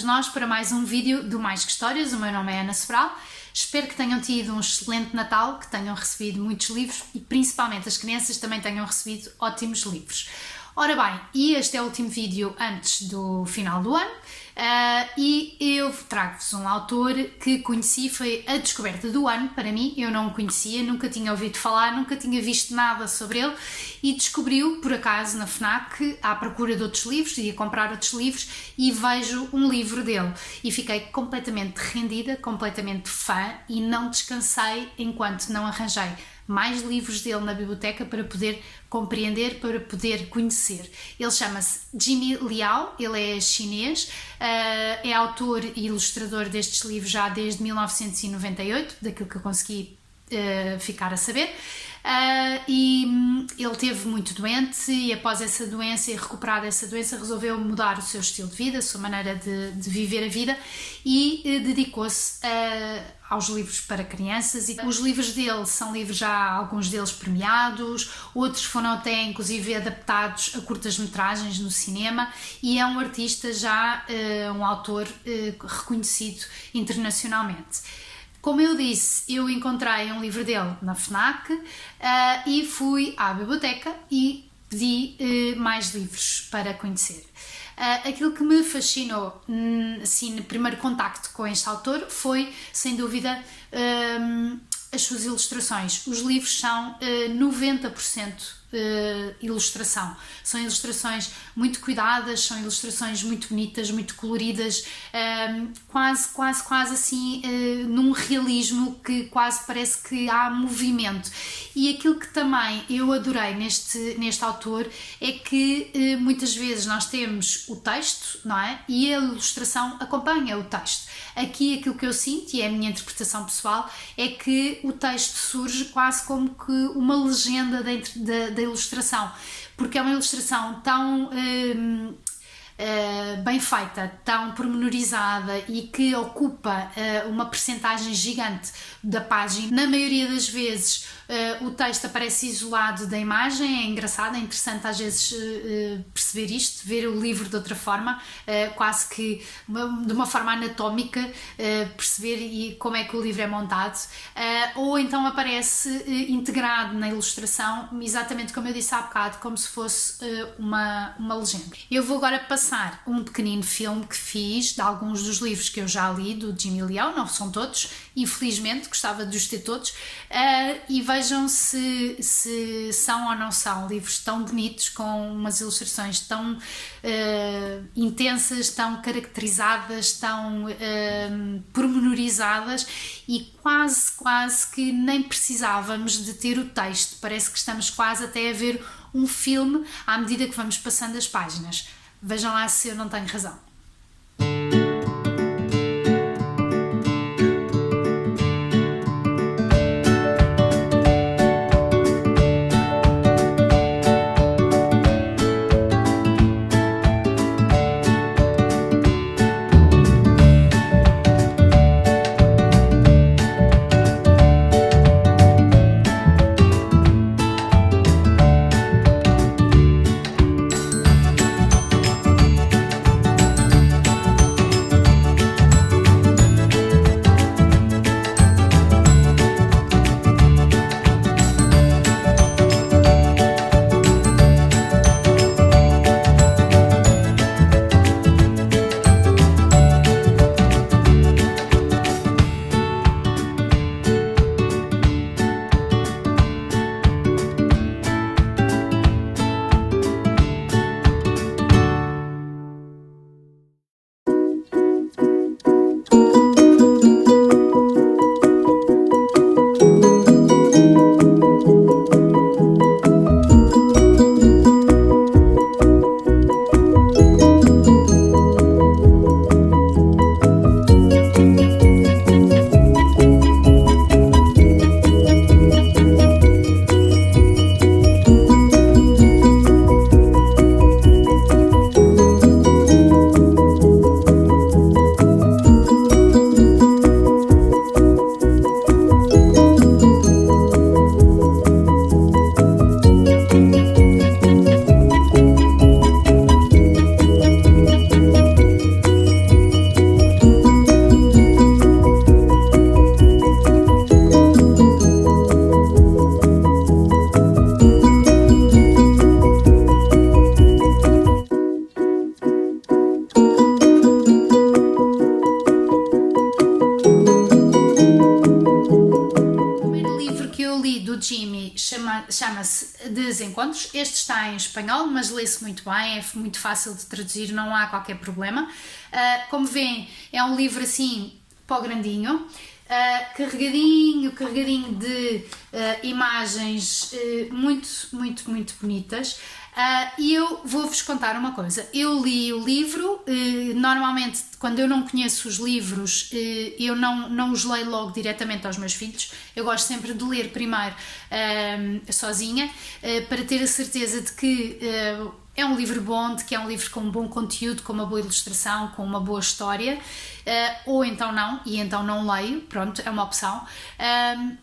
nós para mais um vídeo do Mais Que Histórias. O meu nome é Ana Sobral. Espero que tenham tido um excelente Natal, que tenham recebido muitos livros e principalmente as crianças também tenham recebido ótimos livros. Ora bem, e este é o último vídeo antes do final do ano e eu trago-vos um autor que conheci, foi a descoberta do ano para mim. Eu não o conhecia, nunca tinha ouvido falar, nunca tinha visto nada sobre ele e descobriu por acaso na FNAC à procura de outros livros, ia comprar outros livros e vejo um livro dele e fiquei completamente rendida, completamente fã e não descansei enquanto não arranjei mais livros dele na biblioteca para poder compreender, para poder conhecer. Ele chama-se Jimmy Liao, ele é chinês, é autor e ilustrador destes livros já desde 1998, daquilo que eu consegui ficar a saber. E ele teve muito doente e após essa doença e recuperar dessa doença resolveu mudar o seu estilo de vida, a sua maneira de viver a vida e dedicou-se aos livros para crianças. E os livros dele são livros já, alguns deles premiados, outros foram até inclusive adaptados a curtas-metragens no cinema e é um artista já, um autor reconhecido internacionalmente. Como eu disse, eu encontrei um livro dele na FNAC e fui à biblioteca e pedi mais livros para conhecer. Aquilo que me fascinou, assim, no primeiro contacto com este autor foi, sem dúvida, as suas ilustrações. Os livros são 90% ilustração. São ilustrações muito cuidadas, são ilustrações muito bonitas, muito coloridas, quase assim num realismo que quase parece que há movimento. E aquilo que também eu adorei neste autor é que muitas vezes nós temos o texto, não é? E a ilustração acompanha o texto. Aqui aquilo que eu sinto, e é a minha interpretação pessoal, é que o texto surge quase como que uma legenda dentro da ilustração, porque é uma ilustração tão bem feita, tão pormenorizada e que ocupa uma percentagem gigante da página. Na maioria das vezes o texto aparece isolado da imagem, é engraçado, é interessante às vezes perceber isto, ver o livro de outra forma, quase que de uma forma anatómica, perceber como é que o livro é montado, ou então aparece integrado na ilustração, exatamente como eu disse há bocado, como se fosse uma legenda. Eu vou agora passar um pequenino filme que fiz de alguns dos livros que eu já li do Jimmy Liao, não são todos, infelizmente, gostava de os ter todos, e vejam se são ou não são livros tão bonitos, com umas ilustrações tão intensas, tão caracterizadas, tão pormenorizadas e quase que nem precisávamos de ter o texto, parece que estamos quase até a ver um filme à medida que vamos passando as páginas. Vejam lá se eu não tenho razão. chama-se Desencontros. Este está em espanhol, mas lê-se muito bem, é muito fácil de traduzir, não há qualquer problema. Como veem, é um livro assim, pó grandinho, carregadinho de imagens muito bonitas. E eu vou-vos contar uma coisa. Eu li o livro, normalmente quando eu não conheço os livros, eu não os leio logo diretamente aos meus filhos. Eu gosto sempre de ler primeiro sozinha, para ter a certeza de que é um livro bom, de que é um livro com um bom conteúdo, com uma boa ilustração, com uma boa história, ou então não, e então não leio, pronto, é uma opção.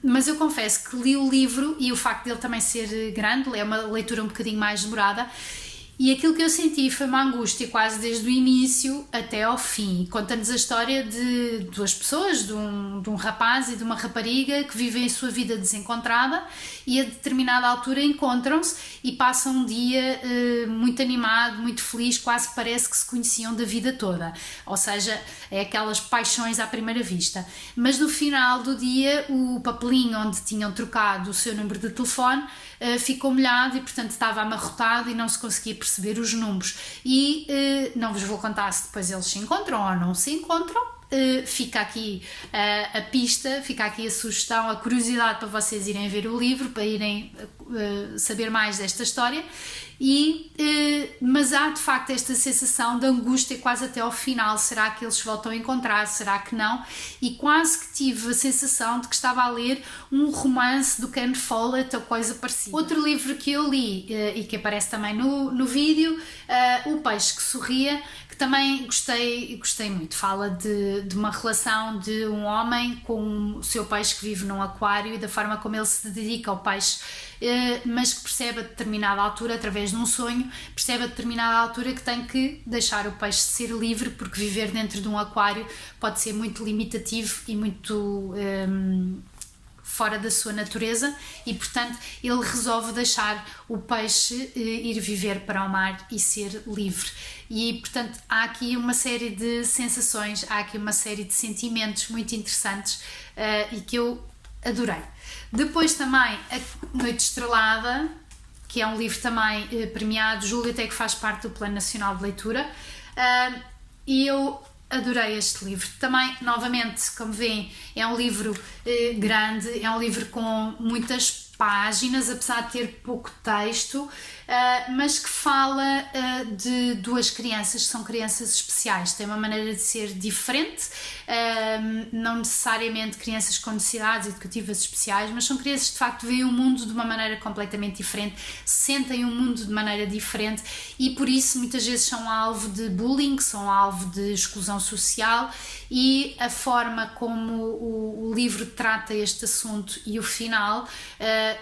Mas eu confesso que li o livro, e o facto dele também ser grande, é uma leitura um bocadinho mais demorada, e aquilo que eu senti foi uma angústia quase desde o início até ao fim. Conta-nos a história de duas pessoas, de um rapaz e de uma rapariga que vivem a sua vida desencontrada e a determinada altura encontram-se e passam um dia muito animado, muito feliz, quase parece que se conheciam da vida toda. Ou seja, é aquelas paixões à primeira vista. Mas no final do dia, o papelinho onde tinham trocado o seu número de telefone ficou molhado e, portanto, estava amarrotado e não se conseguia perceber os números. E não vos vou contar se depois eles se encontram ou não se encontram. Fica aqui a pista, fica aqui a sugestão, a curiosidade para vocês irem ver o livro, para irem saber mais desta história. Mas há de facto esta sensação de angústia quase até ao final. Será que eles se voltam a encontrar? Será que não? E quase que tive a sensação de que estava a ler um romance do Ken Follett ou coisa parecida. Outro livro que eu li e que aparece também no vídeo, O Peixe que Sorria, que também gostei muito. Fala de uma relação de um homem com o seu peixe que vive num aquário e da forma como ele se dedica ao peixe, mas que percebe a determinada altura, através de um sonho, percebe a determinada altura que tem que deixar o peixe ser livre, porque viver dentro de um aquário pode ser muito limitativo e muito fora da sua natureza, e portanto ele resolve deixar o peixe ir viver para o mar e ser livre. E portanto há aqui uma série de sensações, há aqui uma série de sentimentos muito interessantes e que eu adorei. Depois também A Noite Estrelada, que é um livro também premiado, julgo até que faz parte do Plano Nacional de Leitura, e eu adorei este livro. Também, novamente, como veem, é um livro grande, é um livro com muitas páginas, apesar de ter pouco texto, mas que fala de duas crianças que são crianças especiais, têm uma maneira de ser diferente, não necessariamente crianças com necessidades educativas especiais, mas são crianças que de facto veem o mundo de uma maneira completamente diferente, sentem o mundo de maneira diferente e por isso muitas vezes são alvo de bullying, são alvo de exclusão social, e a forma como o livro trata este assunto e o final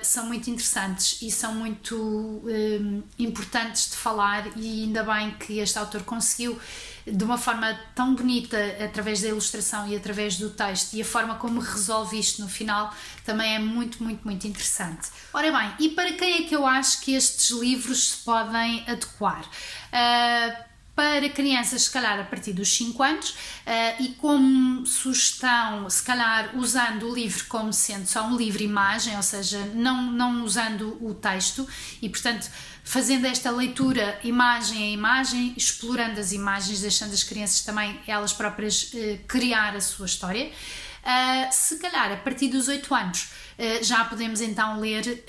são muito interessantes e são muito importantes de falar, e ainda bem que este autor conseguiu de uma forma tão bonita, através da ilustração e através do texto, e a forma como resolve isto no final também é muito interessante. Ora bem, e para quem é que eu acho que estes livros se podem adequar? Para crianças, se calhar a partir dos 5 anos, e como sugestão, se calhar usando o livro como sendo só um livro-imagem, ou seja, não usando o texto, e portanto fazendo esta leitura imagem a imagem, explorando as imagens, deixando as crianças também elas próprias criar a sua história. Se calhar a partir dos 8 anos já podemos então ler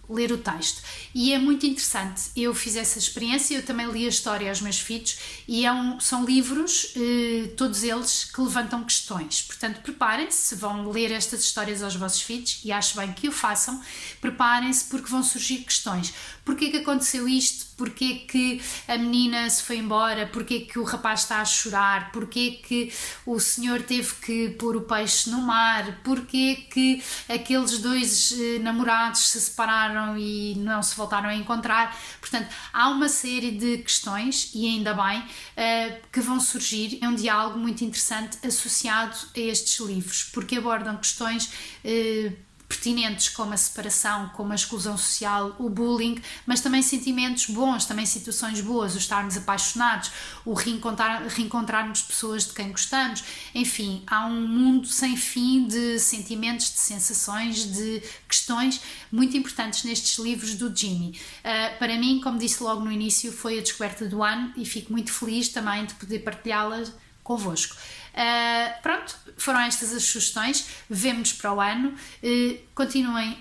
o texto, e é muito interessante. Eu fiz essa experiência, eu também li a história aos meus filhos, e são livros, todos eles, que levantam questões. Portanto, preparem-se, se vão ler estas histórias aos vossos filhos, e acho bem que o façam, preparem-se, porque vão surgir questões. Porquê que aconteceu isto? Porquê que a menina se foi embora? Porquê que o rapaz está a chorar? Porquê que o senhor teve que pôr o peixe no mar? Porquê que aqueles dois namorados se separaram e não se voltaram a encontrar? Portanto, há uma série de questões, e ainda bem, que vão surgir. É um diálogo muito interessante associado a estes livros, porque abordam questões pertinentes como a separação, como a exclusão social, o bullying, mas também sentimentos bons, também situações boas, o estarmos apaixonados, o reencontrarmos pessoas de quem gostamos, enfim, há um mundo sem fim de sentimentos, de sensações, de questões muito importantes nestes livros do Jimmy. Para mim, como disse logo no início, foi a descoberta do ano e fico muito feliz também de poder partilhá-las convosco. Pronto, foram estas as sugestões. Vemo-nos para o ano. Continuem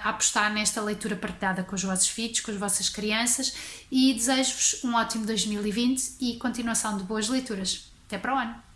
a apostar nesta leitura partilhada com os vossos filhos, com as vossas crianças, e desejo-vos um ótimo 2020 e continuação de boas leituras. Até para o ano!